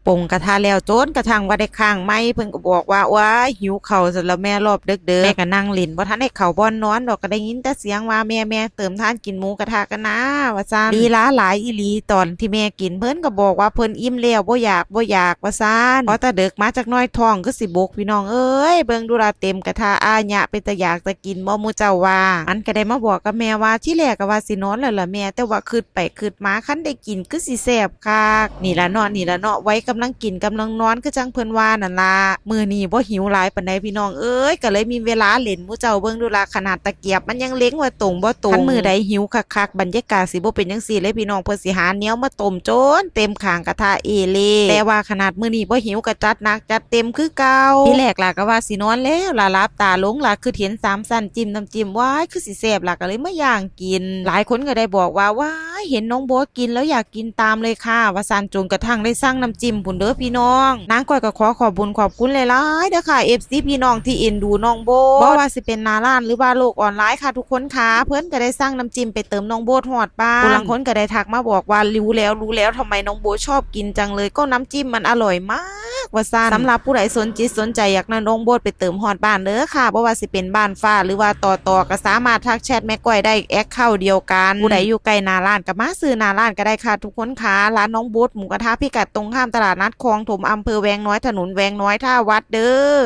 ปงกระทะแล้วโจนกระทั่งว่าได้ข้างไม่เพิ่นก็บอกว่าว้าหิวเข่าวซะแล้วแม่รอบเด้อแม่ก็นั่งเล่นบ่ทันได้เข้าบ่อนนอนดอกก็ได้ยินแต่เสียงว่าแม่เติมทานกินหมูกระทะกันนะว่าซั่นลีลาหลายอีหลีตอนที่แม่กินเพิ่นก็บอกว่าเพิ่นอิ่มแล้วบ่อยากว่าซั่นพอตะเดึกมาจากน้อยท้องคือสิบกพี่น้องเอ้ยเบิ่งดูละเต็มกระทะอาญะเป็นตะอยากจะกินบ่หมู่เจ้าว่ามันก็ได้มาบอกกับแม่ว่าที่แรกก็ว่าสินอนแล้วล่ะแม่แต่ว่าคิดไปคิดมาคันได้กินคือสิแซ่บคักนี่ล่ะเนาะไว้กำลังกินกำลังนอนคือจังเพิ่นว่านั่นล่ะมื้อนี้บ่หิวหลายปานใดพี่น้องเอ้ยก็เลยมีเวลาเล่นหมู่เจ้าเบิ่งดูละขนาดตะเกียบมันยังเล็งว่าตรงบ่ตรงคันมื้อใดหิวคักๆบรรยากาศสิบ่เป็นจังซี่เลยพี่น้องเพิ่นสิหาแนวมาต้มโจนเต็มข้างกระทะเอเล่แต่ว่าขนาดมื้อนี้บ่หิวก็จัดหนักจัดเต็มคือเก่าที่แรกล่ะก็ว่าสินอนแล้วล่ะลับตาลงล่ะคือเห็น3สั้นจิ้มน้ำจิ้มว้ายคือสิแซ่บล่ะก็เลยมาย่างกินหลายคนก็ได้บอกว่าว้ายเห็นน้องโบ๊ทกินแล้วอยากกินตามเลยค่ะว่าซันจนกระทั่งได้สั่งน้ำจิ้มพุ่นเด้อพี่น้องนางก้อยก็ขอบคุณขอบคุณหลายๆเด้อค่ะ FC พี่น้องที่เอ็นดูน้องโบ๊ทบ่ว่าสิเป็นหน้าร้านหรือว่าโลกออนไลน์ค่ะทุกคนค่ะเพิ่นก็ได้สั่งน้ำจิ้มไปเติมน้องโบ๊ทฮอดบ้านผู้บางคนก็ได้ทักมาบอกว่ารู้แล้วทำไมน้องโบ๊ทชอบกินจังเลยก็น้ำจิ้มมันอร่อยมากว่าซันสำหรับผู้ใดสนจิตสนใจอยากน้องโบ๊ทไปเติมฮอดบ้านเด้อค่ะบ่ว่าสิเป็นบ้านฟ้าหรือว่าต่อก็สามารถทักแชทแม่ก้อยได้แอคเคาท์เดียวกันผู้ใดอยู่ใกล้หน้าร้านก็มาซื้อหน้าร้านก็ได้ค่ะทุกคนค่ะร้านน้องโบ๊ทหมูกระทะพิกัดตรงข้ามตลาดนัดคลองถมอำเภอแวงน้อยถนนแวงน้อยท่าวัดเด้อ